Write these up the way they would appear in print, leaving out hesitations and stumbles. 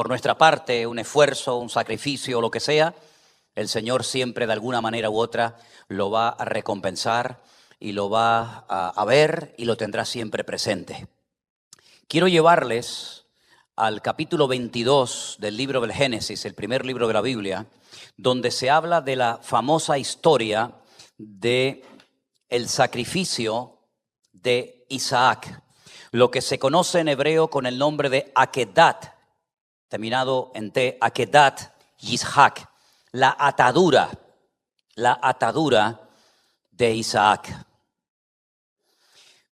por nuestra parte un esfuerzo, un sacrificio o lo que sea, el Señor siempre de alguna manera u otra lo va a recompensar y lo va a ver y lo tendrá siempre presente. Quiero llevarles al capítulo 22 del libro del Génesis, el primer libro de la Biblia, donde se habla de la famosa historia de el sacrificio de Isaac, lo que se conoce en hebreo con el nombre de Akedat, terminado en T, Akedat Yishak, la atadura de Isaac.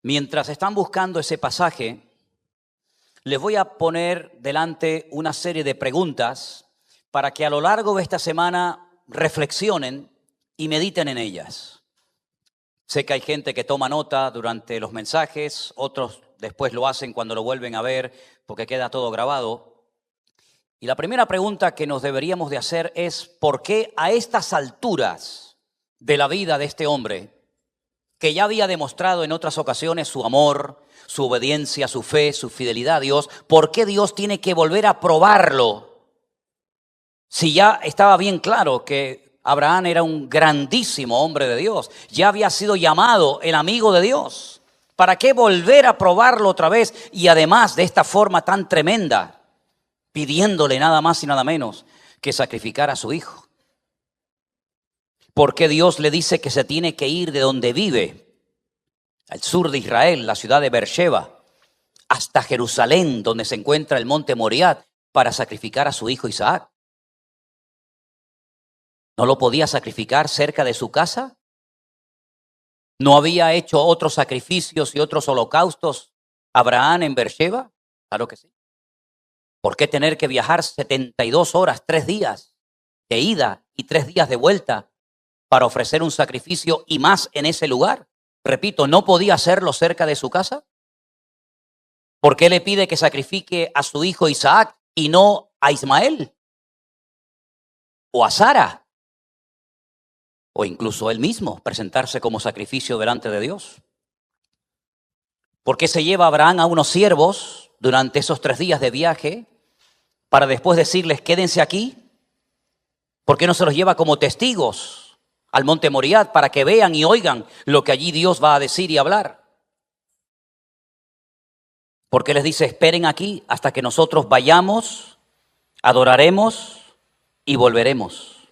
Mientras están buscando ese pasaje, les voy a poner delante una serie de preguntas para que a lo largo de esta semana reflexionen y mediten en ellas. Sé que hay gente que toma nota durante los mensajes, otros después lo hacen cuando lo vuelven a ver porque queda todo grabado. Y la primera pregunta que nos deberíamos de hacer es ¿por qué a estas alturas de la vida de este hombre, que ya había demostrado en otras ocasiones su amor, su obediencia, su fe, su fidelidad a Dios, por qué Dios tiene que volver a probarlo? Si ya estaba bien claro que Abraham era un grandísimo hombre de Dios, ya había sido llamado el amigo de Dios. ¿Para qué volver a probarlo otra vez? Y además de esta forma tan tremenda, pidiéndole nada más y nada menos que sacrificar a su hijo. ¿Por qué Dios le dice que se tiene que ir de donde vive, al sur de Israel, la ciudad de Beersheba, hasta Jerusalén, donde se encuentra el monte Moriah, para sacrificar a su hijo Isaac? ¿No lo podía sacrificar cerca de su casa? ¿No había hecho otros sacrificios y otros holocaustos Abraham en Beersheba? Claro que sí. ¿Por qué tener que viajar 72 horas, 3 días de ida y 3 días de vuelta para ofrecer un sacrificio y más en ese lugar? Repito, ¿no podía hacerlo cerca de su casa? ¿Por qué le pide que sacrifique a su hijo Isaac y no a Ismael? ¿O a Sara? O incluso él mismo presentarse como sacrificio delante de Dios. ¿Por qué se lleva a Abraham a unos siervos durante esos 3 días de viaje para después decirles quédense aquí? ¿Por qué no se los lleva como testigos al monte Moriah para que vean y oigan lo que allí Dios va a decir y hablar? ¿Por qué les dice esperen aquí hasta que nosotros vayamos, adoraremos y volveremos?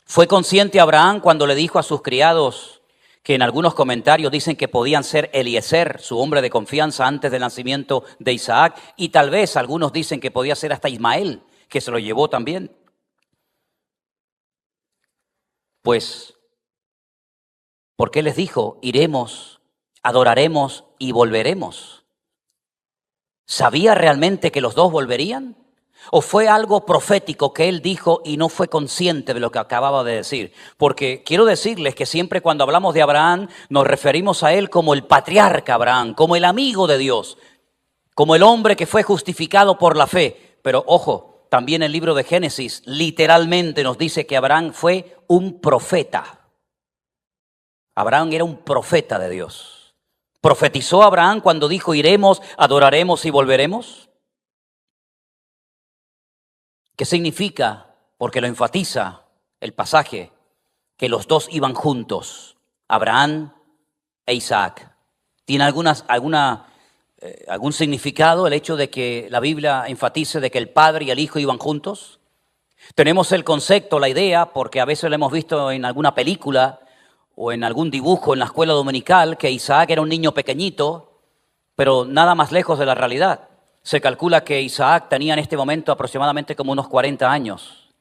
¿Fue consciente Abraham cuando le dijo a sus criados, que en algunos comentarios dicen que podían ser Eliezer, su hombre de confianza antes del nacimiento de Isaac, y tal vez algunos dicen que podía ser hasta Ismael, que se lo llevó también? Pues, ¿por qué les dijo, iremos, adoraremos y volveremos? ¿Sabía realmente que los dos volverían? ¿O fue algo profético que él dijo y no fue consciente de lo que acababa de decir? Porque quiero decirles que siempre cuando hablamos de Abraham nos referimos a él como el patriarca Abraham, como el amigo de Dios, como el hombre que fue justificado por la fe. Pero ojo, también el libro de Génesis literalmente nos dice que Abraham fue un profeta. Abraham era un profeta de Dios. ¿Profetizó Abraham cuando dijo iremos, adoraremos y volveremos? ¿Qué significa? Porque lo enfatiza el pasaje, que los dos iban juntos, Abraham e Isaac. ¿Tiene algún significado el hecho de que la Biblia enfatice de que el padre y el hijo iban juntos? Tenemos el concepto, la idea, porque a veces lo hemos visto en alguna película o en algún dibujo en la escuela dominical, que Isaac era un niño pequeñito, pero nada más lejos de la realidad. Se calcula que Isaac tenía en este momento aproximadamente como unos 40 años.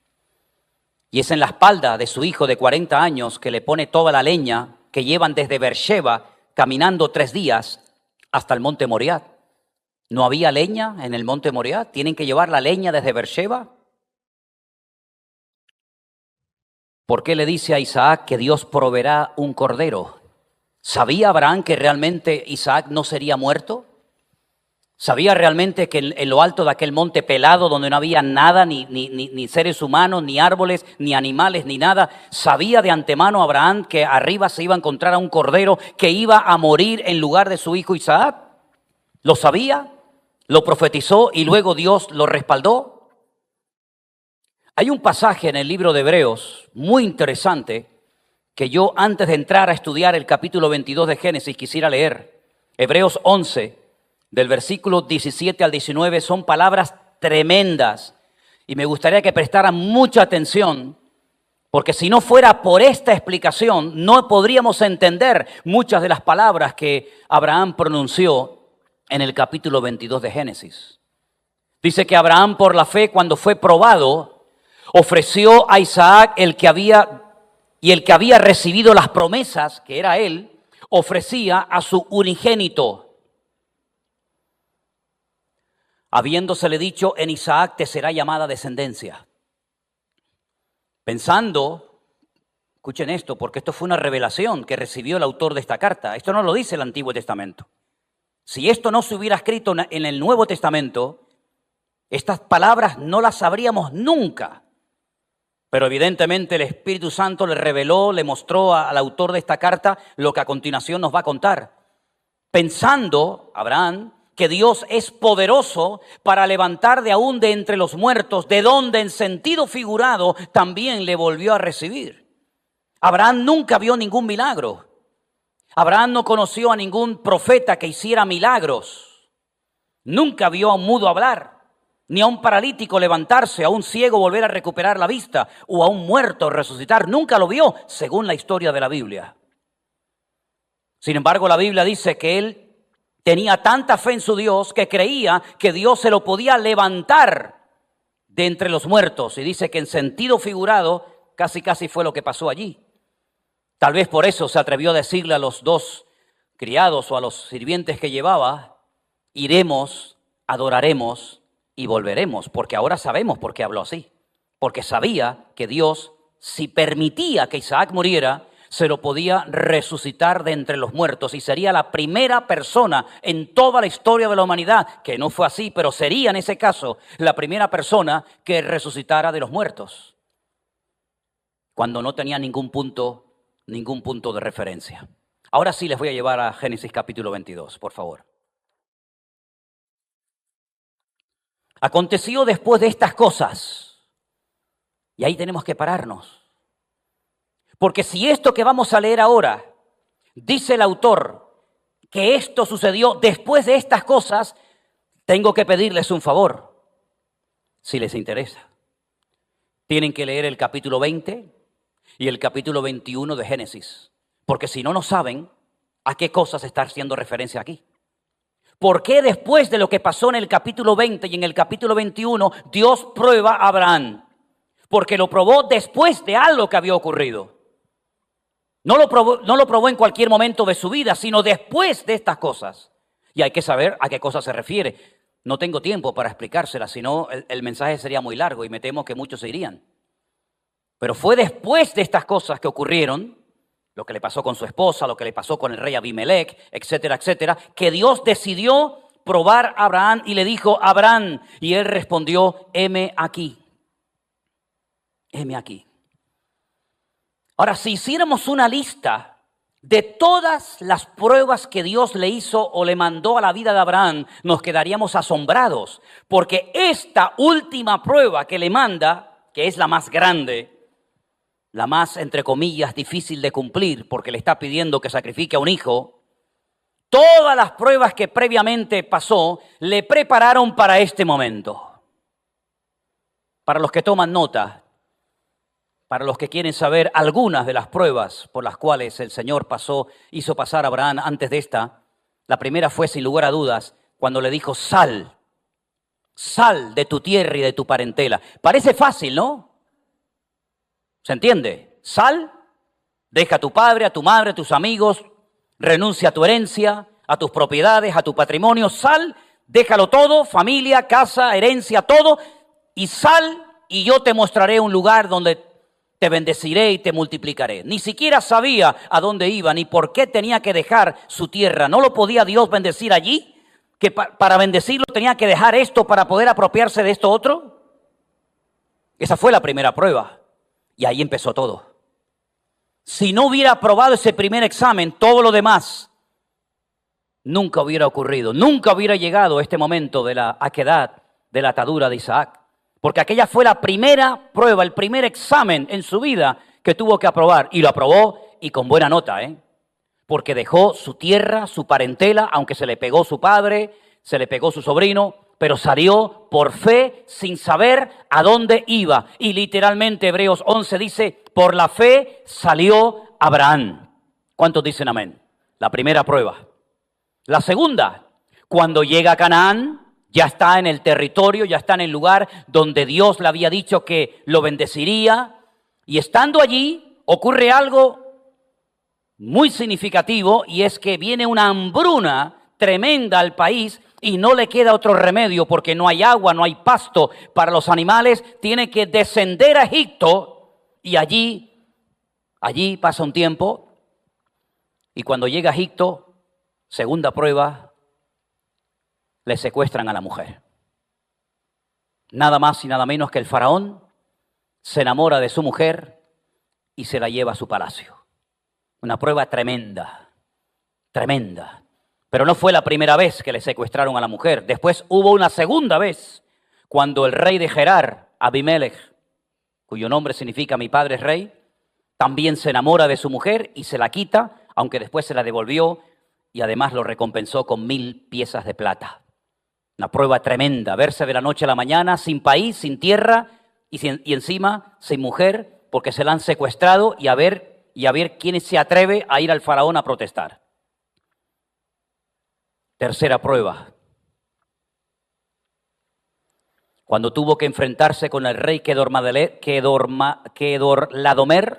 Y es en la espalda de su hijo de 40 años que le pone toda la leña que llevan desde Beersheba caminando 3 días hasta el monte Moriah. ¿No había leña en el monte Moriah? ¿Tienen que llevar la leña desde Beersheba? ¿Por qué le dice a Isaac que Dios proveerá un cordero? ¿Sabía Abraham que realmente Isaac no sería muerto? ¿Sabía realmente que en lo alto de aquel monte pelado, donde no había nada, ni seres humanos, ni árboles, ni animales, ni nada? ¿Sabía de antemano Abraham que arriba se iba a encontrar a un cordero que iba a morir en lugar de su hijo Isaac? ¿Lo sabía? lo profetizó y luego Dios lo respaldó. Hay un pasaje en el libro de Hebreos muy interesante que yo antes de entrar a estudiar el capítulo 22 de Génesis quisiera leer. Hebreos 11, del versículo 17 al 19, son palabras tremendas y me gustaría que prestaran mucha atención, porque si no fuera por esta explicación no podríamos entender muchas de las palabras que Abraham pronunció en el capítulo 22 de Génesis. Dice que Abraham, por la fe, cuando fue probado, ofreció a Isaac el que había recibido las promesas, que era él, ofrecía a su unigénito, habiéndosele dicho: en Isaac te será llamada descendencia. Pensando, escuchen esto, porque esto fue una revelación que recibió el autor de esta carta. Esto no lo dice el Antiguo Testamento. Si esto no se hubiera escrito en el Nuevo Testamento, estas palabras no las sabríamos nunca. Pero evidentemente el Espíritu Santo le reveló, le mostró al autor de esta carta lo que a continuación nos va a contar. Pensando, Abraham, que Dios es poderoso para levantar de aún de entre los muertos, de donde en sentido figurado también le volvió a recibir. Abraham nunca vio ningún milagro. Abraham no conoció a ningún profeta que hiciera milagros. Nunca vio a un mudo hablar, ni a un paralítico levantarse, a un ciego volver a recuperar la vista, o a un muerto resucitar. Nunca lo vio, según la historia de la Biblia. Sin embargo, la Biblia dice que él tenía tanta fe en su Dios que creía que Dios se lo podía levantar de entre los muertos. Y dice que en sentido figurado casi fue lo que pasó allí. Tal vez por eso se atrevió a decirle a los dos criados o a los sirvientes que llevaba: iremos, adoraremos y volveremos. Porque ahora sabemos por qué habló así. Porque sabía que Dios, si permitía que Isaac muriera, se lo podía resucitar de entre los muertos y sería la primera persona en toda la historia de la humanidad, que no fue así, pero sería en ese caso la primera persona que resucitara de los muertos, cuando no tenía ningún punto de referencia. Ahora sí les voy a llevar a Génesis capítulo 22, por favor. Aconteció después de estas cosas, y ahí tenemos que pararnos. Porque si esto que vamos a leer ahora, dice el autor, que esto sucedió después de estas cosas, tengo que pedirles un favor, si les interesa. Tienen que leer el capítulo 20 y el capítulo 21 de Génesis, porque si no, no saben a qué cosas está haciendo referencia aquí. ¿Por qué después de lo que pasó en el capítulo 20 y en el capítulo 21, Dios prueba a Abraham? Porque lo probó después de algo que había ocurrido. No lo probó en cualquier momento de su vida, sino después de estas cosas. Y hay que saber a qué cosas se refiere. No tengo tiempo para explicárselas, sino el mensaje sería muy largo y me temo que muchos se irían. Pero fue después de estas cosas que ocurrieron, lo que le pasó con su esposa, lo que le pasó con el rey Abimelech, etcétera, etcétera, que Dios decidió probar a Abraham y le dijo: Abraham, y él respondió: heme aquí, heme aquí. Ahora, si hiciéramos una lista de todas las pruebas que Dios le hizo o le mandó a la vida de Abraham, nos quedaríamos asombrados, porque esta última prueba que le manda, que es la más grande, la más, entre comillas, difícil de cumplir, porque le está pidiendo que sacrifique a un hijo, todas las pruebas que previamente pasó le prepararon para este momento. Para los que toman nota, para los que quieren saber algunas de las pruebas por las cuales el Señor hizo pasar a Abraham antes de esta, la primera fue, sin lugar a dudas, cuando le dijo: sal de tu tierra y de tu parentela. Parece fácil, ¿no? ¿Se entiende? Sal, deja a tu padre, a tu madre, a tus amigos, renuncia a tu herencia, a tus propiedades, a tu patrimonio. Sal, déjalo todo, familia, casa, herencia, todo, y sal, y yo te mostraré un lugar donde te bendeciré y te multiplicaré. Ni siquiera sabía a dónde iba, ni por qué tenía que dejar su tierra. ¿No lo podía Dios bendecir allí? ¿Que para bendecirlo tenía que dejar esto para poder apropiarse de esto otro? Esa fue la primera prueba. Y ahí empezó todo. Si no hubiera aprobado ese primer examen, todo lo demás nunca hubiera ocurrido, nunca hubiera llegado este momento de la aquedad, de la atadura de Isaac. Porque aquella fue la primera prueba, el primer examen en su vida que tuvo que aprobar. Y lo aprobó y con buena nota, porque dejó su tierra, su parentela, aunque se le pegó su padre, se le pegó su sobrino, pero salió por fe sin saber a dónde iba. Y literalmente Hebreos 11 dice, por la fe salió Abraham. ¿Cuántos dicen amén? La primera prueba. La segunda, cuando llega a Canaán, ya está en el territorio, ya está en el lugar donde Dios le había dicho que lo bendeciría. Y estando allí, ocurre algo muy significativo, y es que viene una hambruna tremenda al país y no le queda otro remedio porque no hay agua, no hay pasto para los animales. Tiene que descender a Egipto y allí pasa un tiempo, y cuando llega a Egipto, segunda prueba, le secuestran a la mujer. Nada más y nada menos que el faraón se enamora de su mujer y se la lleva a su palacio. Una prueba tremenda, tremenda. Pero no fue la primera vez que le secuestraron a la mujer. Después hubo una segunda vez, cuando el rey de Gerar, Abimelech, cuyo nombre significa mi padre es rey, también se enamora de su mujer y se la quita, aunque después se la devolvió y además lo recompensó con 1000 piezas de plata. Una prueba tremenda, verse de la noche a la mañana sin país, sin tierra y encima sin mujer, porque se la han secuestrado, y a ver quién se atreve a ir al faraón a protestar. Tercera prueba, cuando tuvo que enfrentarse con el rey Kedorlaomer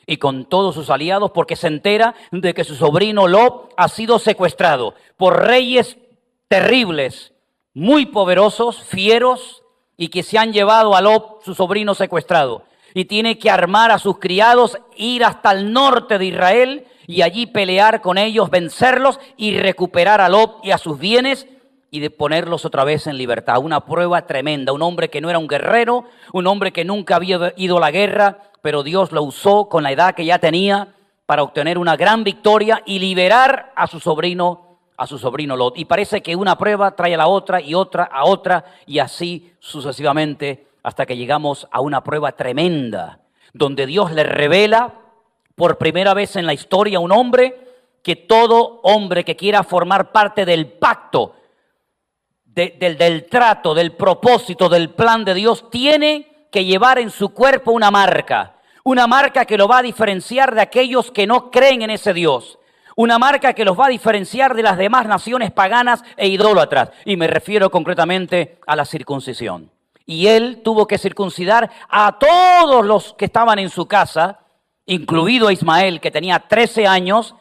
y con todos sus aliados, porque se entera de que su sobrino Lot ha sido secuestrado por reyes terribles, muy poderosos, fieros, y que se han llevado a Lot, su sobrino, secuestrado. Y tiene que armar a sus criados, ir hasta el norte de Israel y allí pelear con ellos, vencerlos y recuperar a Lot y a sus bienes y de ponerlos otra vez en libertad. Una prueba tremenda. Un hombre que no era un guerrero, un hombre que nunca había ido a la guerra, pero Dios lo usó con la edad que ya tenía para obtener una gran victoria y liberar a su sobrino Lot. Y parece que una prueba trae a la otra y otra a otra, y así sucesivamente, hasta que llegamos a una prueba tremenda, donde Dios le revela por primera vez en la historia a un hombre que todo hombre que quiera formar parte del pacto, del trato, del propósito, del plan de Dios, tiene que llevar en su cuerpo una marca que lo va a diferenciar de aquellos que no creen en ese Dios. Una marca que los va a diferenciar de las demás naciones paganas e idólatras. Y me refiero concretamente a la circuncisión. Y él tuvo que circuncidar a todos los que estaban en su casa, incluido a Ismael, que tenía 13 años.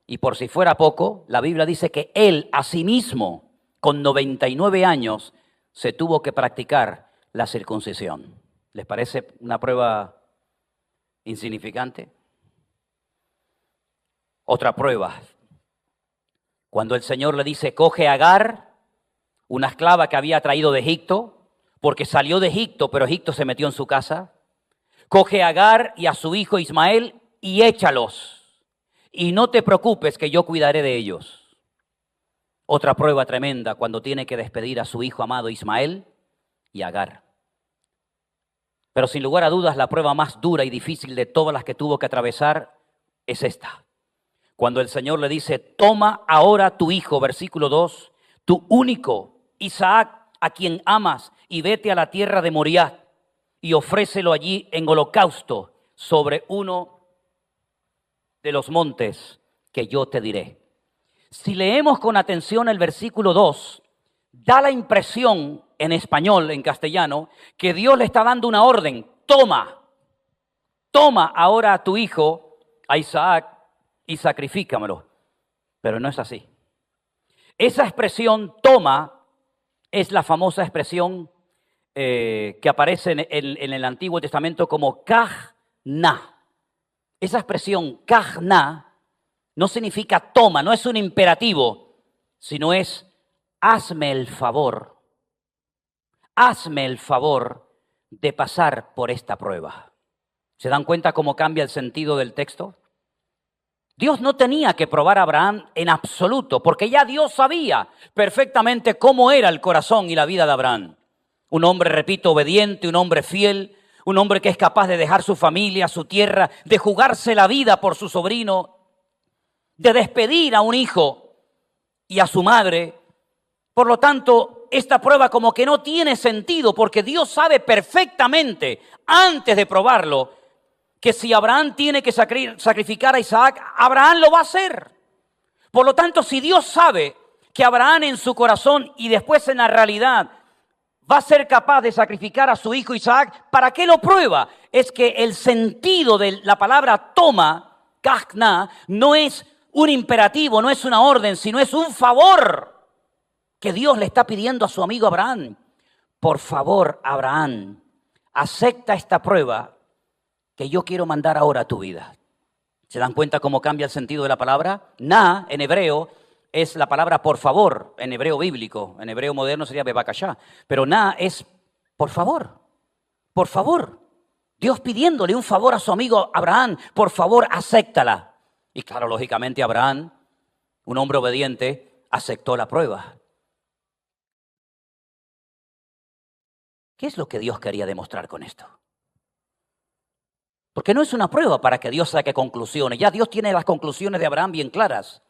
Y por si fuera poco, la Biblia dice que él, asimismo, con 99 años, se tuvo que practicar la circuncisión. ¿Les parece una prueba insignificante? Otra prueba, cuando el Señor le dice, coge a Agar, una esclava que había traído de Egipto, porque salió de Egipto, pero Egipto se metió en su casa. Coge a Agar y a su hijo Ismael y échalos. Y no te preocupes que yo cuidaré de ellos. Otra prueba tremenda, cuando tiene que despedir a su hijo amado Ismael y Agar. Pero sin lugar a dudas, la prueba más dura y difícil de todas las que tuvo que atravesar es esta. Cuando el Señor le dice, toma ahora tu hijo, versículo 2, tu único, Isaac, a quien amas, y vete a la tierra de Moriah y ofrécelo allí en holocausto sobre uno de los montes que yo te diré. Si leemos con atención el versículo 2, da la impresión en español, en castellano, que Dios le está dando una orden. Toma ahora a tu hijo, a Isaac, y sacrifícamelo. Pero no es así. Esa expresión toma es la famosa expresión que aparece en el Antiguo Testamento como kajna. Esa expresión kajna no significa toma, no es un imperativo, sino es hazme el favor de pasar por esta prueba. ¿Se dan cuenta cómo cambia el sentido del texto? Dios no tenía que probar a Abraham en absoluto, porque ya Dios sabía perfectamente cómo era el corazón y la vida de Abraham. Un hombre, repito, obediente, un hombre fiel, un hombre que es capaz de dejar su familia, su tierra, de jugarse la vida por su sobrino, de despedir a un hijo y a su madre. Por lo tanto, esta prueba como que no tiene sentido, porque Dios sabe perfectamente, antes de probarlo, que si Abraham tiene que sacrificar a Isaac, Abraham lo va a hacer. Por lo tanto, si Dios sabe que Abraham en su corazón y después en la realidad va a ser capaz de sacrificar a su hijo Isaac, ¿para qué lo prueba? Es que el sentido de la palabra toma, kachna, no es un imperativo, no es una orden, sino es un favor que Dios le está pidiendo a su amigo Abraham. Por favor, Abraham, acepta esta prueba que yo quiero mandar ahora a tu vida. ¿Se dan cuenta cómo cambia el sentido de la palabra? Na, en hebreo, es la palabra por favor, en hebreo bíblico. En hebreo moderno sería bebakashá. Pero na es por favor, por favor. Dios pidiéndole un favor a su amigo Abraham, por favor, acéptala. Y claro, lógicamente Abraham, un hombre obediente, aceptó la prueba. ¿Qué es lo que Dios quería demostrar con esto? Porque no es una prueba para que Dios saque conclusiones. Ya Dios tiene las conclusiones de Abraham bien claras.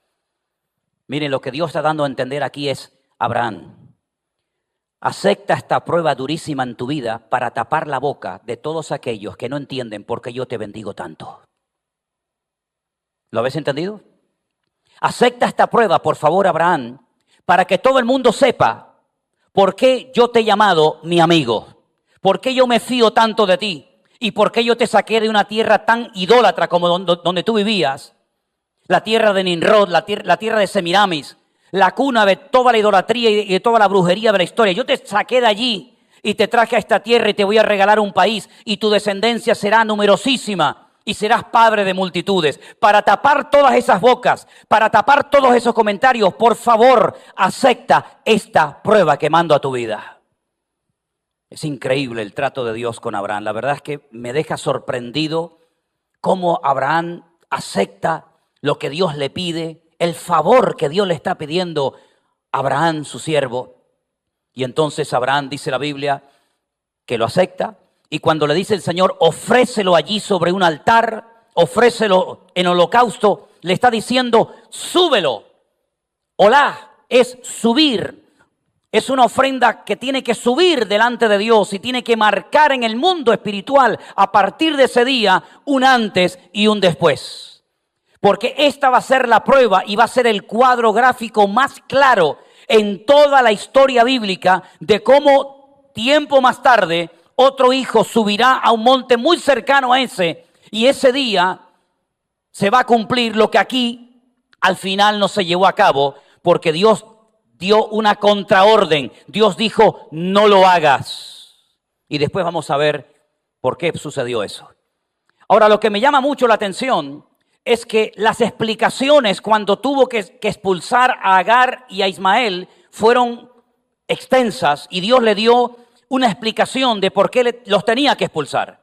Miren, lo que Dios está dando a entender aquí es, Abraham, acepta esta prueba durísima en tu vida para tapar la boca de todos aquellos que no entienden por qué yo te bendigo tanto. ¿Lo habéis entendido? Acepta esta prueba, por favor, Abraham, para que todo el mundo sepa por qué yo te he llamado mi amigo, por qué yo me fío tanto de ti. ¿Y por qué yo te saqué de una tierra tan idólatra como donde tú vivías? La tierra de Nimrod, la tierra de Semiramis, la cuna de toda la idolatría y de toda la brujería de la historia. Yo te saqué de allí y te traje a esta tierra y te voy a regalar un país y tu descendencia será numerosísima y serás padre de multitudes. Para tapar todas esas bocas, para tapar todos esos comentarios, por favor, acepta esta prueba que mando a tu vida. Es increíble el trato de Dios con Abraham. La verdad es que me deja sorprendido cómo Abraham acepta lo que Dios le pide, el favor que Dios le está pidiendo a Abraham, su siervo. Y entonces Abraham, dice la Biblia, que lo acepta. Y cuando le dice el Señor, ofrécelo allí sobre un altar, ofrécelo en holocausto, le está diciendo, súbelo. Olá es subir. Es una ofrenda que tiene que subir delante de Dios y tiene que marcar en el mundo espiritual a partir de ese día un antes y un después. Porque esta va a ser la prueba y va a ser el cuadro gráfico más claro en toda la historia bíblica de cómo tiempo más tarde otro hijo subirá a un monte muy cercano a ese y ese día se va a cumplir lo que aquí al final no se llevó a cabo porque Dios dio una contraorden. Dios dijo, no lo hagas. Y después vamos a ver por qué sucedió eso. Ahora, lo que me llama mucho la atención es que las explicaciones cuando tuvo que expulsar a Agar y a Ismael fueron extensas y Dios le dio una explicación de por qué los tenía que expulsar.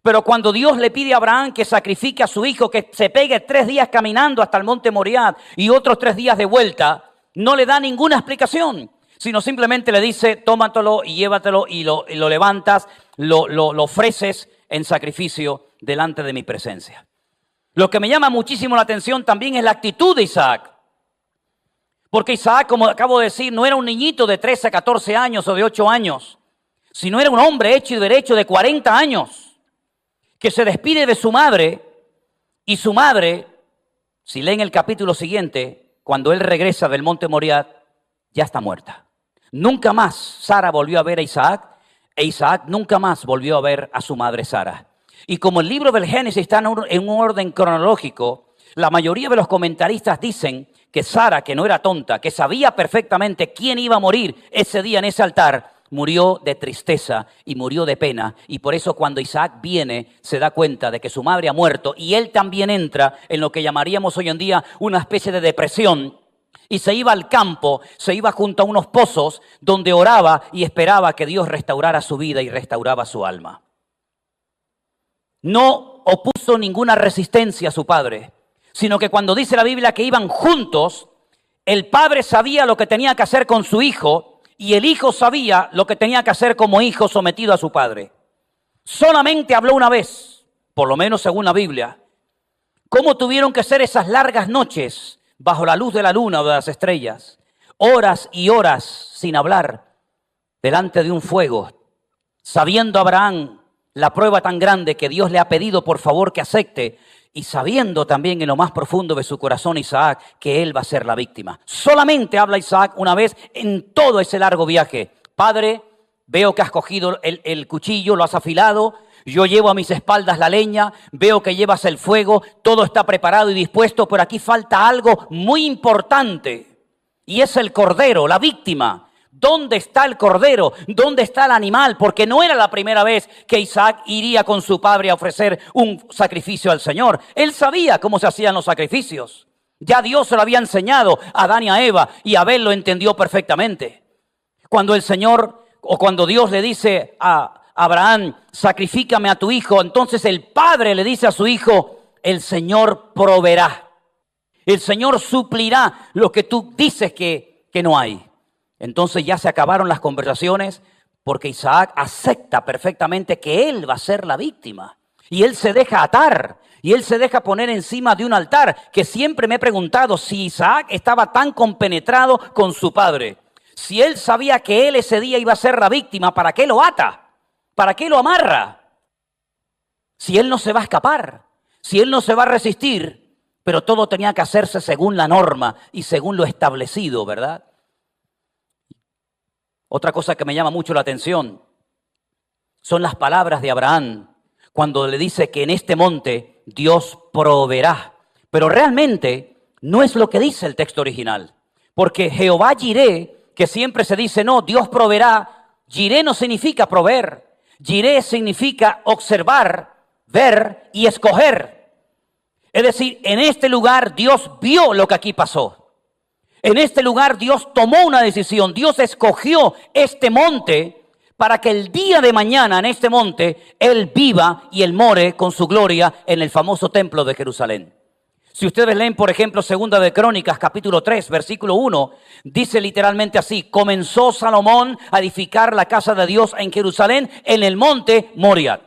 Pero cuando Dios le pide a Abraham que sacrifique a su hijo, que se pegue 3 días caminando hasta el monte Moriah y otros 3 días de vuelta, no le da ninguna explicación, sino simplemente le dice, tómatelo y llévatelo y lo levantas, lo ofreces en sacrificio delante de mi presencia. Lo que me llama muchísimo la atención también es la actitud de Isaac. Porque Isaac, como acabo de decir, no era un niñito de 13 a 14 años o de 8 años, sino era un hombre hecho y derecho de 40 años, que se despide de su madre, y su madre, si leen el capítulo siguiente, cuando él regresa del monte Moriah, ya está muerta. Nunca más Sara volvió a ver a Isaac, e Isaac nunca más volvió a ver a su madre Sara. Y como el libro del Génesis está en un orden cronológico, la mayoría de los comentaristas dicen que Sara, que no era tonta, que sabía perfectamente quién iba a morir ese día en ese altar, murió de tristeza y murió de pena. Y por eso cuando Isaac viene, se da cuenta de que su madre ha muerto y él también entra en lo que llamaríamos hoy en día una especie de depresión. Y se iba al campo, se iba junto a unos pozos donde oraba y esperaba que Dios restaurara su vida y restauraba su alma. No opuso ninguna resistencia a su padre, sino que cuando dice la Biblia que iban juntos, el padre sabía lo que tenía que hacer con su hijo y el hijo sabía lo que tenía que hacer como hijo sometido a su padre. Solamente habló una vez, por lo menos según la Biblia. ¿Cómo tuvieron que ser esas largas noches bajo la luz de la luna o de las estrellas? Horas y horas sin hablar, delante de un fuego, sabiendo Abraham la prueba tan grande que Dios le ha pedido por favor que acepte, y sabiendo también en lo más profundo de su corazón Isaac que él va a ser la víctima. Solamente habla Isaac una vez en todo ese largo viaje. Padre, veo que has cogido el cuchillo, lo has afilado, yo llevo a mis espaldas la leña, veo que llevas el fuego, todo está preparado y dispuesto, pero aquí falta algo muy importante y es el cordero, la víctima. ¿Dónde está el cordero? ¿Dónde está el animal? Porque no era la primera vez que Isaac iría con su padre a ofrecer un sacrificio al Señor. Él sabía cómo se hacían los sacrificios. Ya Dios se lo había enseñado a Adán y a Eva y Abel lo entendió perfectamente. Cuando el Señor o cuando Dios le dice a Abraham, sacrifícame a tu hijo, entonces el padre le dice a su hijo, el Señor proveerá. El Señor suplirá lo que tú dices que no hay. Entonces ya se acabaron las conversaciones porque Isaac acepta perfectamente que él va a ser la víctima. Y él se deja atar y él se deja poner encima de un altar, que siempre me he preguntado si Isaac estaba tan compenetrado con su padre. Si él sabía que él ese día iba a ser la víctima, ¿para qué lo ata? ¿Para qué lo amarra? Si él no se va a escapar, si él no se va a resistir, pero todo tenía que hacerse según la norma y según lo establecido, ¿verdad? Otra cosa que me llama mucho la atención son las palabras de Abraham cuando le dice que en este monte Dios proveerá. Pero realmente no es lo que dice el texto original. Porque Jehová Jireh, que siempre se dice, no, Dios proveerá. Jireh no significa proveer. Jireh significa observar, ver y escoger. Es decir, en este lugar Dios vio lo que aquí pasó. En este lugar Dios tomó una decisión. Dios escogió este monte para que el día de mañana en este monte Él viva y Él more con su gloria en el famoso templo de Jerusalén. Si ustedes leen, por ejemplo, Segunda de Crónicas, capítulo 3, versículo 1, dice literalmente así, comenzó Salomón a edificar la casa de Dios en Jerusalén en el monte Moriah.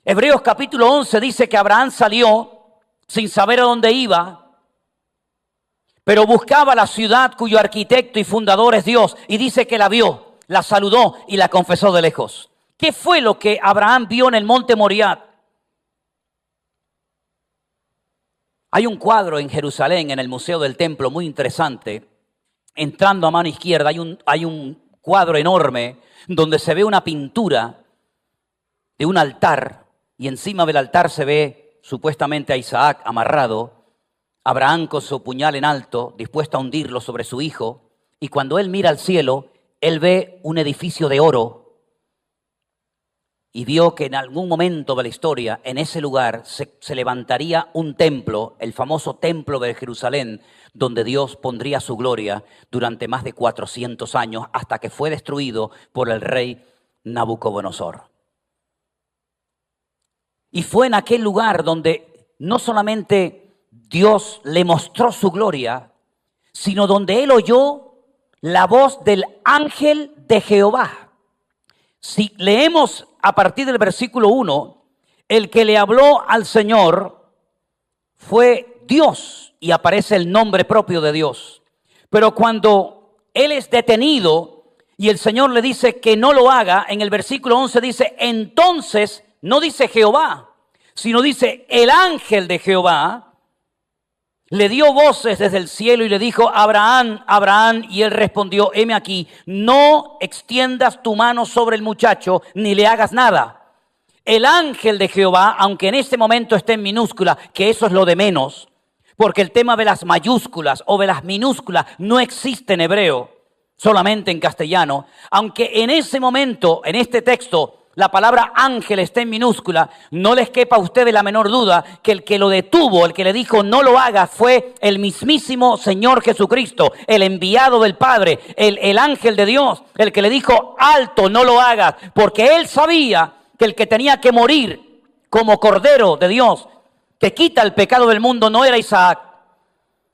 Hebreos capítulo 11 dice que Abraham salió sin saber a dónde iba, pero buscaba la ciudad cuyo arquitecto y fundador es Dios, y dice que la vio, la saludó y la confesó de lejos. ¿Qué fue lo que Abraham vio en el monte Moriah? Hay un cuadro en Jerusalén, en el Museo del Templo, muy interesante. Entrando a mano izquierda hay un cuadro enorme donde se ve una pintura de un altar, y encima del altar se ve supuestamente a Isaac amarrado, Abraham con su puñal en alto, dispuesto a hundirlo sobre su hijo, y cuando él mira al cielo, él ve un edificio de oro, y vio que en algún momento de la historia, en ese lugar, se levantaría un templo, el famoso templo de Jerusalén, donde Dios pondría su gloria durante más de 400 años, hasta que fue destruido por el rey Nabucodonosor. Y fue en aquel lugar donde no solamente Dios le mostró su gloria, sino donde él oyó la voz del ángel de Jehová. Si leemos a partir del versículo 1, el que le habló al Señor fue Dios y aparece el nombre propio de Dios. Pero cuando él es detenido y el Señor le dice que no lo haga, en el versículo 11 dice, entonces, no dice Jehová, sino dice el ángel de Jehová, le dio voces desde el cielo y le dijo, Abraham, Abraham, y él respondió, heme aquí, no extiendas tu mano sobre el muchacho, ni le hagas nada. El ángel de Jehová, aunque en este momento esté en minúscula, que eso es lo de menos, porque el tema de las mayúsculas o de las minúsculas no existe en hebreo, solamente en castellano, aunque en ese momento, en este texto, la palabra ángel está en minúscula, no les quepa a ustedes la menor duda que el que lo detuvo, el que le dijo no lo haga, fue el mismísimo Señor Jesucristo, el enviado del Padre, el ángel de Dios, el que le dijo alto, no lo hagas, porque él sabía que el que tenía que morir como cordero de Dios, que quita el pecado del mundo no era Isaac,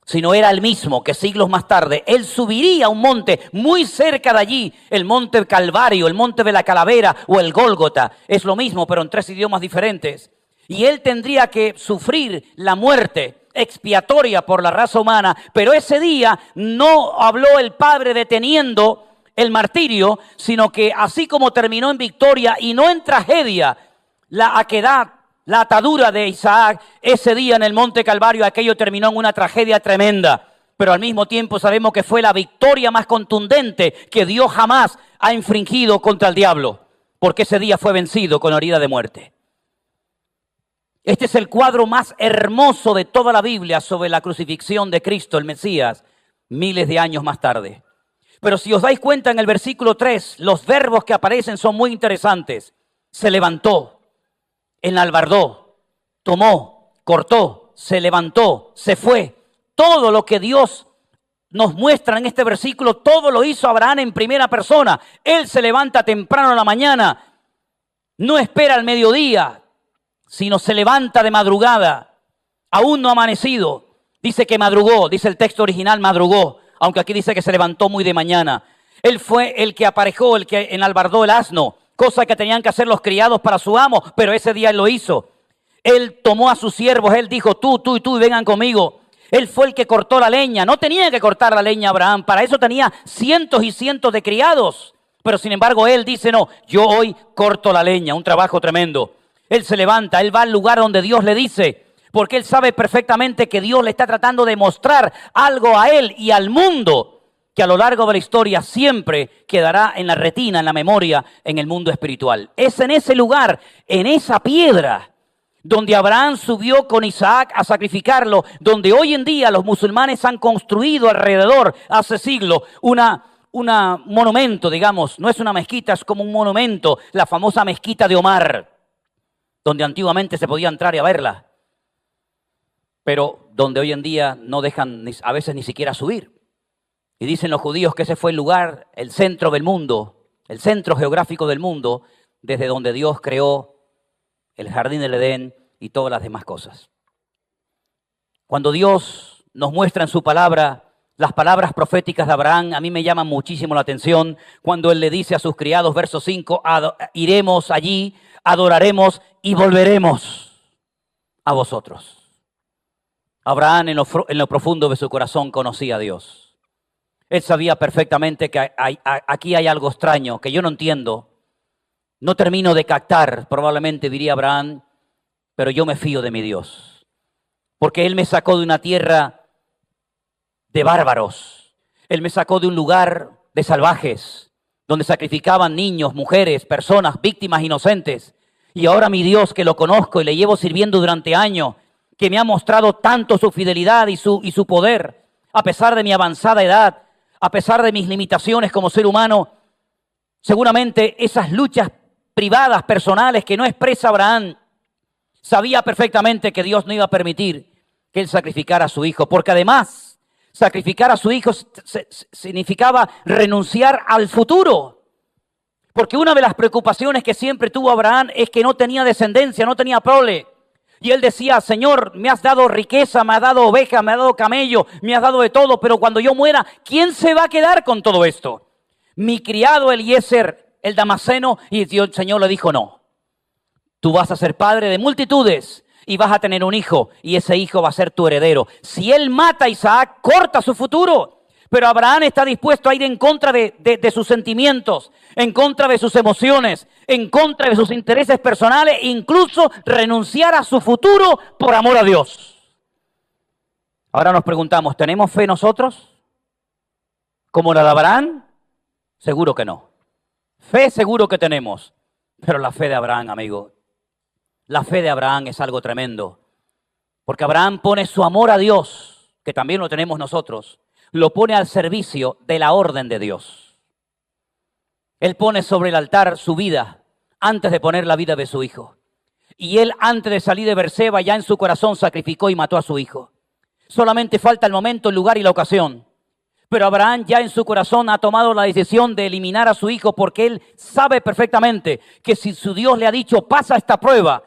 sino era el mismo que siglos más tarde, él subiría a un monte muy cerca de allí, el monte Calvario, el monte de la Calavera o el Gólgota. Es lo mismo, pero en 3 idiomas diferentes. Y él tendría que sufrir la muerte expiatoria por la raza humana, pero ese día no habló el Padre deteniendo el martirio, sino que así como terminó en victoria y no en tragedia, la aquedad, la atadura de Isaac, ese día en el monte Calvario, aquello terminó en una tragedia tremenda. Pero al mismo tiempo sabemos que fue la victoria más contundente que Dios jamás ha infringido contra el diablo, porque ese día fue vencido con herida de muerte. Este es el cuadro más hermoso de toda la Biblia sobre la crucifixión de Cristo, el Mesías, miles de años más tarde. Pero si os dais cuenta en el versículo 3, los verbos que aparecen son muy interesantes. Se levantó, enalbardó, tomó, cortó, se levantó, se fue. Todo lo que Dios nos muestra en este versículo, todo lo hizo Abraham en primera persona. Él se levanta temprano en la mañana, no espera al mediodía, sino se levanta de madrugada, aún no ha amanecido. Dice que madrugó, dice el texto original, madrugó, aunque aquí dice que se levantó muy de mañana. Él fue el que aparejó, el que enalbardó el asno, cosa que tenían que hacer los criados para su amo, pero ese día él lo hizo. Él tomó a sus siervos, él dijo, tú y tú, vengan conmigo. Él fue el que cortó la leña, no tenía que cortar la leña Abraham, para eso tenía cientos y cientos de criados. Pero sin embargo él dice, no, yo hoy corto la leña, un trabajo tremendo. Él se levanta, él va al lugar donde Dios le dice, porque él sabe perfectamente que Dios le está tratando de mostrar algo a él y al mundo que a lo largo de la historia siempre quedará en la retina, en la memoria, en el mundo espiritual. Es en ese lugar, en esa piedra, donde Abraham subió con Isaac a sacrificarlo, donde hoy en día los musulmanes han construido alrededor, hace siglos, un monumento, digamos, no es una mezquita, es como un monumento, la famosa mezquita de Omar, donde antiguamente se podía entrar y a verla, pero donde hoy en día no dejan a veces ni siquiera subir. Y dicen los judíos que ese fue el lugar, el centro del mundo, el centro geográfico del mundo, desde donde Dios creó el jardín del Edén y todas las demás cosas. Cuando Dios nos muestra en su palabra las palabras proféticas de Abraham, a mí me llaman muchísimo la atención cuando él le dice a sus criados, verso 5, iremos allí, adoraremos y volveremos a vosotros. Abraham en lo profundo de su corazón conocía a Dios. Él sabía perfectamente que aquí hay algo extraño que yo no entiendo. No termino de captar, probablemente diría Abraham, pero yo me fío de mi Dios. Porque Él me sacó de una tierra de bárbaros. Él me sacó de un lugar de salvajes, donde sacrificaban niños, mujeres, personas, víctimas inocentes. Y ahora mi Dios, que lo conozco y le llevo sirviendo durante años, que me ha mostrado tanto su fidelidad y su poder, a pesar de mi avanzada edad, a pesar de mis limitaciones como ser humano, seguramente esas luchas privadas, personales, que no expresa Abraham, sabía perfectamente que Dios no iba a permitir que él sacrificara a su hijo, porque además sacrificar a su hijo significaba renunciar al futuro. Porque una de las preocupaciones que siempre tuvo Abraham es que no tenía descendencia, no tenía prole. Y él decía, Señor, me has dado riqueza, me has dado oveja, me has dado camello, me has dado de todo, pero cuando yo muera, ¿quién se va a quedar con todo esto? Mi criado Eliezer, el damasceno, y Dios, el Señor le dijo, no. Tú vas a ser padre de multitudes y vas a tener un hijo, y ese hijo va a ser tu heredero. Si él mata a Isaac, corta su futuro. Pero Abraham está dispuesto a ir en contra de sus sentimientos, en contra de sus emociones, en contra de sus intereses personales, incluso renunciar a su futuro por amor a Dios. Ahora nos preguntamos, ¿tenemos fe nosotros? ¿Como la de Abraham? Seguro que no. Fe seguro que tenemos, pero la fe de Abraham, amigo, la fe de Abraham es algo tremendo, porque Abraham pone su amor a Dios, que también lo tenemos nosotros, lo pone al servicio de la orden de Dios. Él pone sobre el altar su vida antes de poner la vida de su hijo. Y él, antes de salir de Berseba, ya en su corazón sacrificó y mató a su hijo. Solamente falta el momento, el lugar y la ocasión. Pero Abraham ya en su corazón ha tomado la decisión de eliminar a su hijo, porque él sabe perfectamente que si su Dios le ha dicho, pasa esta prueba,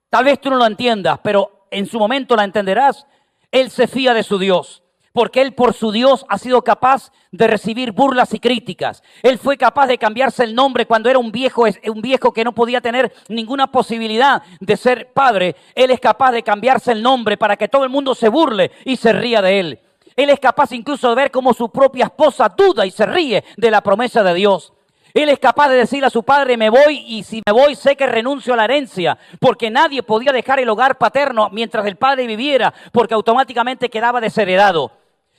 tal vez tú no lo entiendas, pero en su momento la entenderás. Él se fía de su Dios, porque él por su Dios ha sido capaz de recibir burlas y críticas. Él fue capaz de cambiarse el nombre cuando era un viejo que no podía tener ninguna posibilidad de ser padre. Él es capaz de cambiarse el nombre para que todo el mundo se burle y se ría de él. Él es capaz incluso de ver cómo su propia esposa duda y se ríe de la promesa de Dios. Él es capaz de decirle a su padre, me voy, y si me voy sé que renuncio a la herencia, porque nadie podía dejar el hogar paterno mientras el padre viviera, porque automáticamente quedaba desheredado.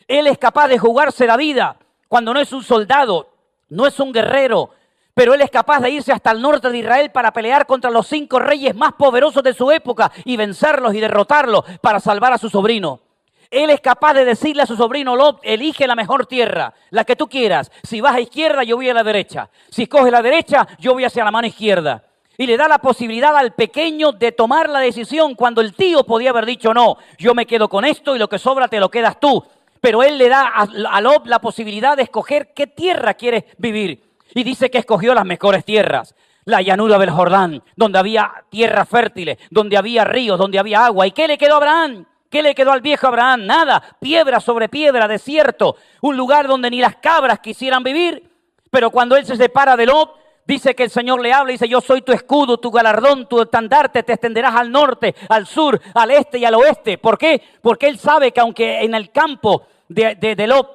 Él es capaz de jugarse la vida cuando no es un soldado, no es un guerrero, pero él es capaz de irse hasta el norte de Israel para pelear contra los 5 reyes más poderosos de su época y vencerlos y derrotarlos para salvar a su sobrino. Él es capaz de decirle a su sobrino Lot, elige la mejor tierra, la que tú quieras. Si vas a izquierda, yo voy a la derecha. Si escoges la derecha, yo voy hacia la mano izquierda. Y le da la posibilidad al pequeño de tomar la decisión cuando el tío podía haber dicho, no, yo me quedo con esto y lo que sobra te lo quedas tú. Pero él le da a Lot la posibilidad de escoger qué tierra quiere vivir. Y dice que escogió las mejores tierras. La llanura del Jordán, donde había tierras fértiles, donde había ríos, donde había agua. ¿Y qué le quedó a Abraham? ¿Qué le quedó al viejo Abraham? Nada, piedra sobre piedra, desierto, un lugar donde ni las cabras quisieran vivir. Pero cuando él se separa de Lot, dice que el Señor le habla y dice, yo soy tu escudo, tu galardón, tu estandarte, te extenderás al norte, al sur, al este y al oeste. ¿Por qué? Porque él sabe que aunque en el campo de Lot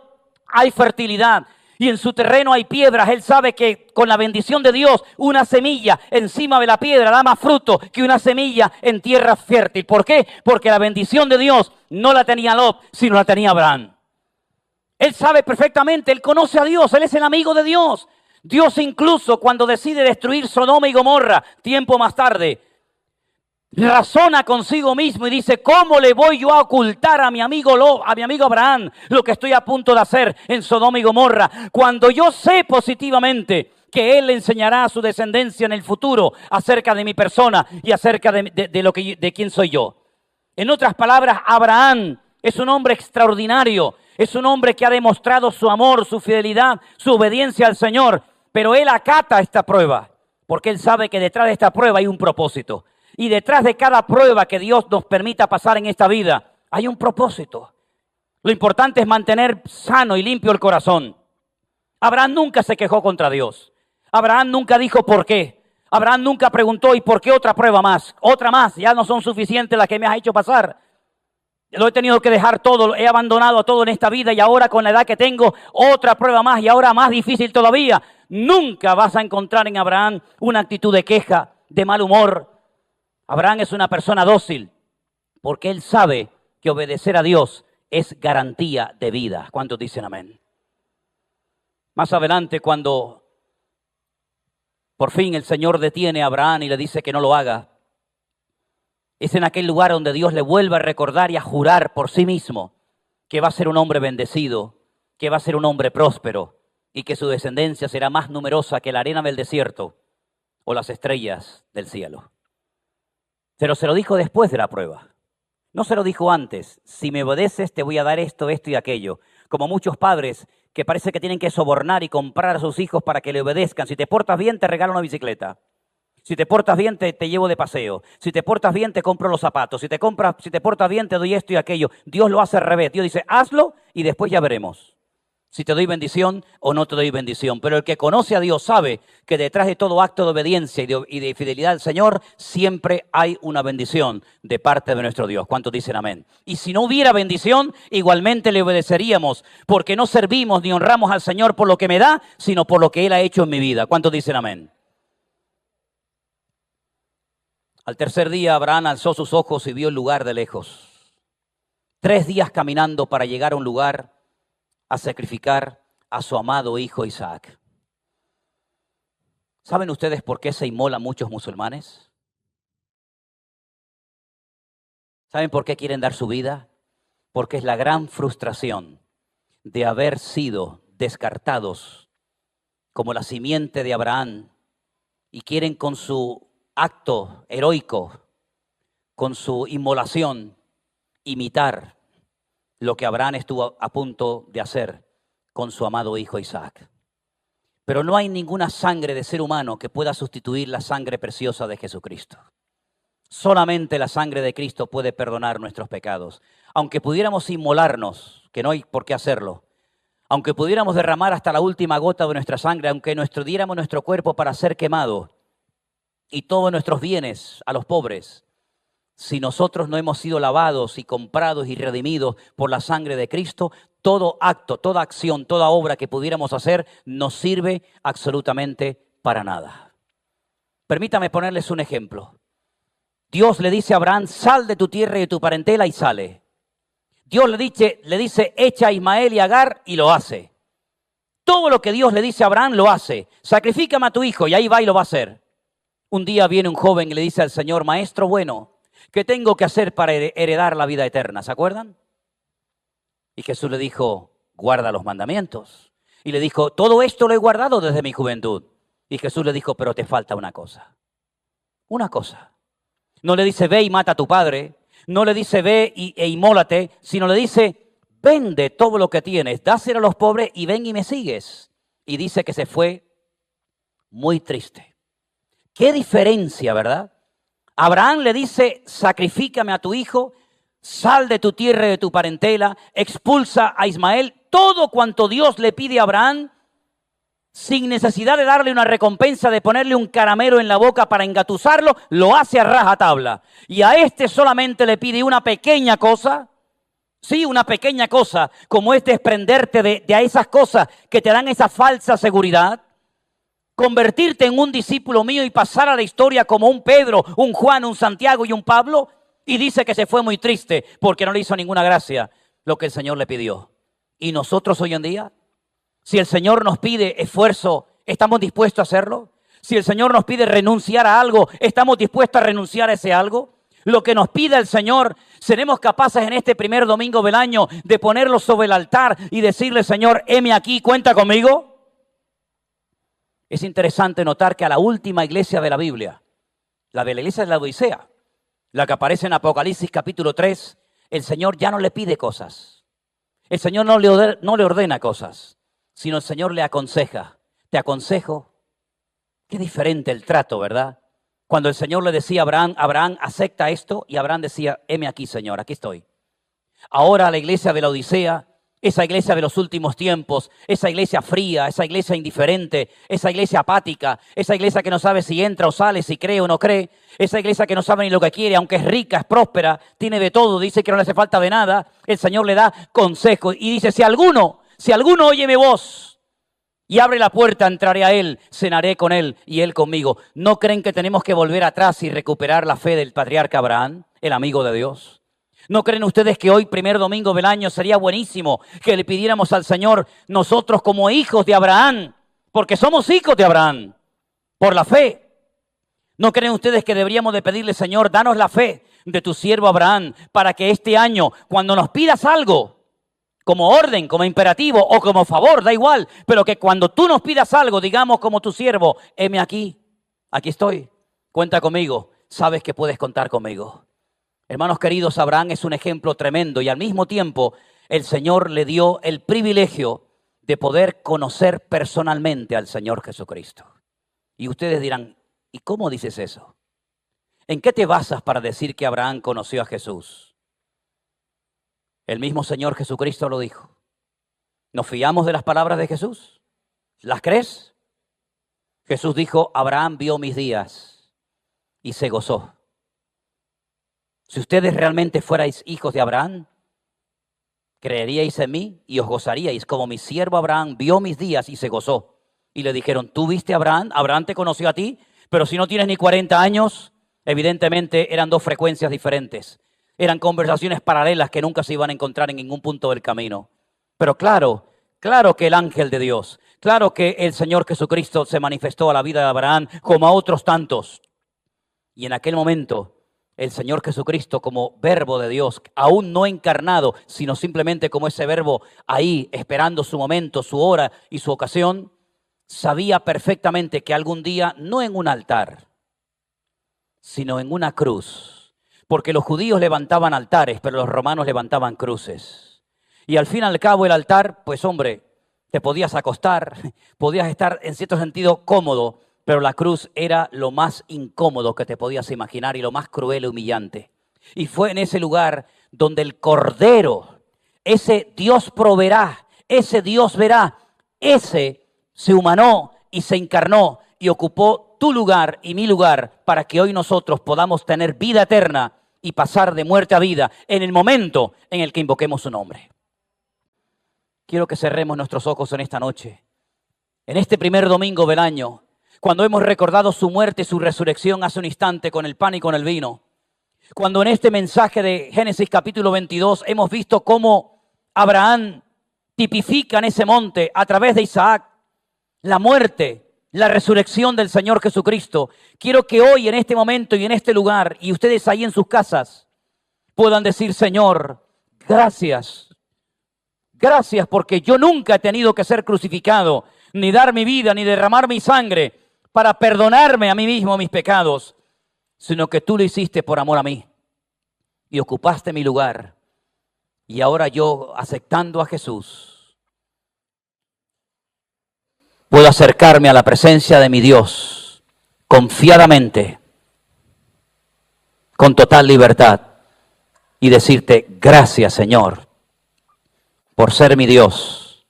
hay fertilidad, y en su terreno hay piedras, él sabe que con la bendición de Dios, una semilla encima de la piedra da más fruto que una semilla en tierra fértil. ¿Por qué? Porque la bendición de Dios no la tenía Lot, sino la tenía Abraham. Él sabe perfectamente, él conoce a Dios, él es el amigo de Dios. Dios incluso cuando decide destruir Sodoma y Gomorra, tiempo más tarde, razona consigo mismo y dice, ¿cómo le voy yo a ocultar a mi amigo Lot, a mi amigo Abraham, lo que estoy a punto de hacer en Sodoma y Gomorra? Cuando yo sé positivamente que él le enseñará a su descendencia en el futuro acerca de mi persona y acerca de quién soy yo. En otras palabras, Abraham es un hombre extraordinario, es un hombre que ha demostrado su amor, su fidelidad, su obediencia al Señor, pero él acata esta prueba, porque él sabe que detrás de esta prueba hay un propósito. Y detrás de cada prueba que Dios nos permita pasar en esta vida, hay un propósito. Lo importante es mantener sano y limpio el corazón. Abraham nunca se quejó contra Dios. Abraham nunca dijo por qué. Abraham nunca preguntó, ¿y por qué otra prueba más? Otra más, ya no son suficientes las que me has hecho pasar. Lo he tenido que dejar todo, he abandonado todo en esta vida y ahora con la edad que tengo, otra prueba más y ahora más difícil todavía. Nunca vas a encontrar en Abraham una actitud de queja, de mal humor. Abraham es una persona dócil porque él sabe que obedecer a Dios es garantía de vida. ¿Cuántos dicen amén? Más adelante, cuando por fin el Señor detiene a Abraham y le dice que no lo haga, es en aquel lugar donde Dios le vuelve a recordar y a jurar por sí mismo que va a ser un hombre bendecido, que va a ser un hombre próspero y que su descendencia será más numerosa que la arena del desierto o las estrellas del cielo. Pero se lo dijo después de la prueba. No se lo dijo antes. Si me obedeces te voy a dar esto, esto y aquello. Como muchos padres que parece que tienen que sobornar y comprar a sus hijos para que le obedezcan. Si te portas bien te regalo una bicicleta. Si te portas bien te llevo de paseo. Si te portas bien te compro los zapatos. Si te portas bien te doy esto y aquello. Dios lo hace al revés. Dios dice hazlo y después ya veremos si te doy bendición o no te doy bendición. Pero el que conoce a Dios sabe que detrás de todo acto de obediencia y de fidelidad al Señor, siempre hay una bendición de parte de nuestro Dios. ¿Cuántos dicen amén? Y si no hubiera bendición, igualmente le obedeceríamos, porque no servimos ni honramos al Señor por lo que me da, sino por lo que Él ha hecho en mi vida. ¿Cuántos dicen amén? Al tercer día, Abraham alzó sus ojos y vio el lugar de lejos. 3 días caminando para llegar a un lugar a sacrificar a su amado hijo Isaac. ¿Saben ustedes por qué se inmolan muchos musulmanes? ¿Saben por qué quieren dar su vida? Porque es la gran frustración de haber sido descartados como la simiente de Abraham y quieren con su acto heroico, con su inmolación, imitar lo que Abraham estuvo a punto de hacer con su amado hijo Isaac. Pero no hay ninguna sangre de ser humano que pueda sustituir la sangre preciosa de Jesucristo. Solamente la sangre de Cristo puede perdonar nuestros pecados. Aunque pudiéramos inmolarnos, que no hay por qué hacerlo, aunque pudiéramos derramar hasta la última gota de nuestra sangre, aunque diéramos nuestro cuerpo para ser quemado y todos nuestros bienes a los pobres, si nosotros no hemos sido lavados y comprados y redimidos por la sangre de Cristo, todo acto, toda acción, toda obra que pudiéramos hacer no sirve absolutamente para nada. Permítame ponerles un ejemplo. Dios le dice a Abraham, sal de tu tierra y de tu parentela, y sale. Dios le dice, echa a Ismael y a Agar, y lo hace. Todo lo que Dios le dice a Abraham lo hace. Sacrifícame a tu hijo, y ahí va y lo va a hacer. Un día viene un joven y le dice al Señor, maestro bueno, ¿qué tengo que hacer para heredar la vida eterna? ¿Se acuerdan? Y Jesús le dijo, guarda los mandamientos. Y le dijo, todo esto lo he guardado desde mi juventud. Y Jesús le dijo, pero te falta una cosa. Una cosa. No le dice, ve y mata a tu padre. No le dice, ve e inmólate. Sino le dice, vende todo lo que tienes, dáselo a los pobres y ven y me sigues. Y dice que se fue muy triste. Qué diferencia, ¿verdad? Abraham le dice, sacrifícame a tu hijo, sal de tu tierra y de tu parentela, expulsa a Ismael. Todo cuanto Dios le pide a Abraham, sin necesidad de darle una recompensa, de ponerle un caramelo en la boca para engatusarlo, lo hace a rajatabla. Y a este solamente le pide una pequeña cosa, sí, una pequeña cosa, como es desprenderte de esas cosas que te dan esa falsa seguridad, convertirte en un discípulo mío y pasar a la historia como un Pedro, un Juan, un Santiago y un Pablo. Y dice que se fue muy triste porque no le hizo ninguna gracia lo que el Señor le pidió. ¿Y nosotros hoy en día? Si el Señor nos pide esfuerzo, ¿estamos dispuestos a hacerlo? Si el Señor nos pide renunciar a algo, ¿estamos dispuestos a renunciar a ese algo? Lo que nos pida el Señor, ¿seremos capaces en este primer domingo del año de ponerlo sobre el altar y decirle, Señor, heme aquí, cuenta conmigo? Es interesante notar que a la última iglesia de la Biblia, la de la iglesia de la Odisea, la que aparece en Apocalipsis capítulo 3, el Señor ya no le pide cosas. El Señor no le ordena cosas, sino el Señor le aconseja. Te aconsejo. Qué diferente el trato, ¿verdad? Cuando el Señor le decía a Abraham, Abraham, acepta esto, y Abraham decía, heme aquí, Señor, aquí estoy. Ahora la iglesia de la Odisea, esa iglesia de los últimos tiempos, esa iglesia fría, esa iglesia indiferente, esa iglesia apática, esa iglesia que no sabe si entra o sale, si cree o no cree, esa iglesia que no sabe ni lo que quiere, aunque es rica, es próspera, tiene de todo, dice que no le hace falta de nada, el Señor le da consejo y dice, si alguno oye mi voz y abre la puerta, entraré a él, cenaré con él y él conmigo. ¿No creen que tenemos que volver atrás y recuperar la fe del patriarca Abraham, el amigo de Dios? ¿No creen ustedes que hoy, primer domingo del año, sería buenísimo que le pidiéramos al Señor, nosotros como hijos de Abraham, porque somos hijos de Abraham, por la fe? ¿No creen ustedes que deberíamos de pedirle, Señor, danos la fe de tu siervo Abraham, para que este año, cuando nos pidas algo, como orden, como imperativo o como favor, da igual, pero que cuando tú nos pidas algo, digamos como tu siervo, heme aquí, aquí estoy, cuenta conmigo, sabes que puedes contar conmigo. Hermanos queridos, Abraham es un ejemplo tremendo y al mismo tiempo el Señor le dio el privilegio de poder conocer personalmente al Señor Jesucristo. Y ustedes dirán, ¿y cómo dices eso? ¿En qué te basas para decir que Abraham conoció a Jesús? El mismo Señor Jesucristo lo dijo. ¿Nos fiamos de las palabras de Jesús? ¿Las crees? Jesús dijo, Abraham vio mis días y se gozó. Si ustedes realmente fuerais hijos de Abraham, creeríais en mí y os gozaríais, como mi siervo Abraham vio mis días y se gozó. Y le dijeron, ¿tú viste a Abraham? Abraham te conoció a ti, pero si no tienes ni 40 años, evidentemente eran dos frecuencias diferentes. Eran conversaciones paralelas que nunca se iban a encontrar en ningún punto del camino. Pero claro que el ángel de Dios, claro que el Señor Jesucristo se manifestó a la vida de Abraham como a otros tantos. Y en aquel momento, el Señor Jesucristo como verbo de Dios, aún no encarnado, sino simplemente como ese verbo ahí, esperando su momento, su hora y su ocasión, sabía perfectamente que algún día, no en un altar, sino en una cruz, porque los judíos levantaban altares, pero los romanos levantaban cruces. Y al fin y al cabo el altar, pues hombre, te podías acostar, podías estar en cierto sentido cómodo, pero la cruz era lo más incómodo que te podías imaginar y lo más cruel y humillante. Y fue en ese lugar donde el Cordero, ese Dios proveerá, ese Dios verá, ese se humanó y se encarnó y ocupó tu lugar y mi lugar para que hoy nosotros podamos tener vida eterna y pasar de muerte a vida en el momento en el que invoquemos su nombre. Quiero que cerremos nuestros ojos en esta noche, en este primer domingo del año, cuando hemos recordado su muerte y su resurrección hace un instante con el pan y con el vino. Cuando en este mensaje de Génesis capítulo 22 hemos visto cómo Abraham tipifica en ese monte a través de Isaac la muerte, la resurrección del Señor Jesucristo. Quiero que hoy en este momento y en este lugar y ustedes ahí en sus casas puedan decir: Señor, gracias. Gracias porque yo nunca he tenido que ser crucificado, ni dar mi vida, ni derramar mi sangre para perdonarme a mí mismo mis pecados, sino que tú lo hiciste por amor a mí y ocupaste mi lugar. Y ahora yo, aceptando a Jesús, puedo acercarme a la presencia de mi Dios confiadamente, con total libertad, y decirte: gracias, Señor, por ser mi Dios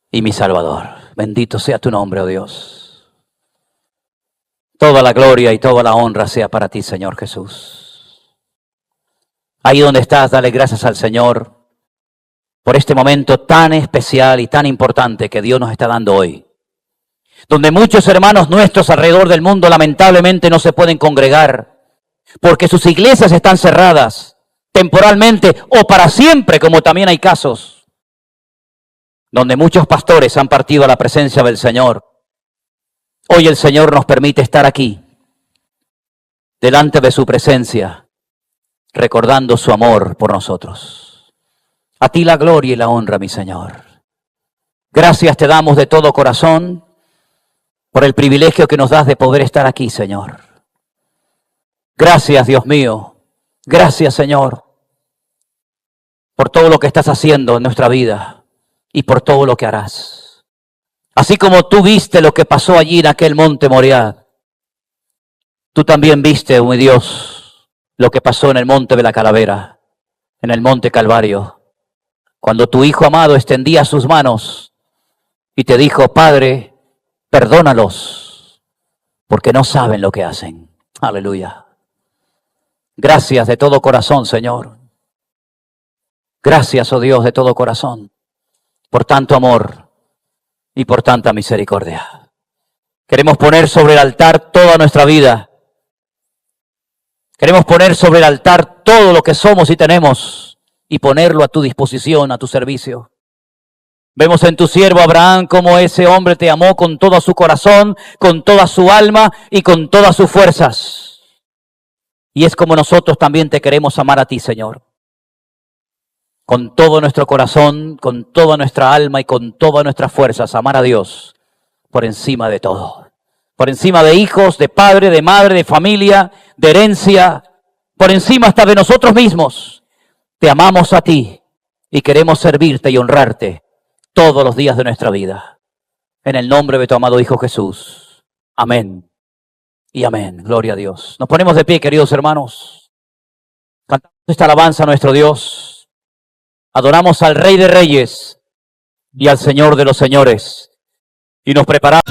y mi Salvador. Bendito sea tu nombre, oh Dios. Toda la gloria y toda la honra sea para ti, Señor Jesús. Ahí donde estás, dale gracias al Señor por este momento tan especial y tan importante que Dios nos está dando hoy. Donde muchos hermanos nuestros alrededor del mundo lamentablemente no se pueden congregar porque sus iglesias están cerradas temporalmente o para siempre, como también hay casos donde muchos pastores han partido a la presencia del Señor. Hoy el Señor nos permite estar aquí, delante de su presencia, recordando su amor por nosotros. A ti la gloria y la honra, mi Señor. Gracias te damos de todo corazón por el privilegio que nos das de poder estar aquí, Señor. Gracias, Dios mío. Gracias, Señor, por todo lo que estás haciendo en nuestra vida y por todo lo que harás. Así como tú viste lo que pasó allí en aquel monte Moriah, tú también viste, mi Dios, lo que pasó en el monte de la Calavera, en el monte Calvario, cuando tu Hijo amado extendía sus manos y te dijo: Padre, perdónalos, porque no saben lo que hacen. Aleluya. Gracias de todo corazón, Señor. Gracias, oh Dios, de todo corazón, por tanto amor y por tanta misericordia. Queremos poner sobre el altar toda nuestra vida. Queremos poner sobre el altar todo lo que somos y tenemos y ponerlo a tu disposición, a tu servicio. Vemos en tu siervo Abraham cómo ese hombre te amó con todo su corazón, con toda su alma y con todas sus fuerzas. Y es como nosotros también te queremos amar a ti, Señor. Con todo nuestro corazón, con toda nuestra alma y con todas nuestras fuerzas, amar a Dios por encima de todo. Por encima de hijos, de padre, de madre, de familia, de herencia, por encima hasta de nosotros mismos. Te amamos a ti y queremos servirte y honrarte todos los días de nuestra vida. En el nombre de tu amado Hijo Jesús. Amén. Y amén. Gloria a Dios. Nos ponemos de pie, queridos hermanos. Cantamos esta alabanza a nuestro Dios. Adoramos al Rey de Reyes y al Señor de los Señores. Y nos preparamos.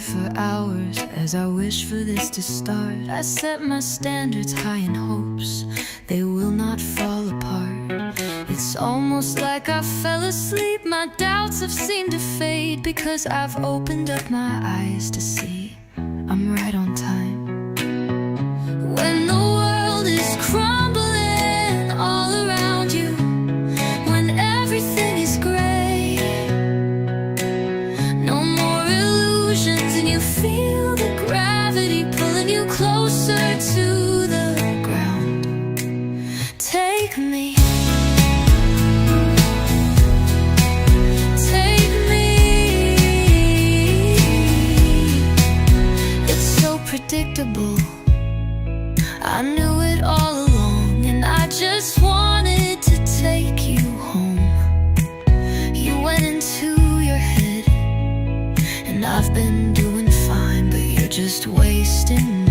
for hours as I wish for this to start. I set my standards high in hopes they will not fall apart. It's almost like I fell asleep. My doubts have seemed to fade because I've opened up my eyes to see I'm right on time. When the world is crumbling all around you, when everything is gray, no more illusions, and you feel the gravity pulling you closer to the ground. Take me, take me. It's so predictable, I knew it all along, and I just wanted to take you home. You went into your head, and I've been doing fine, but you're just wasting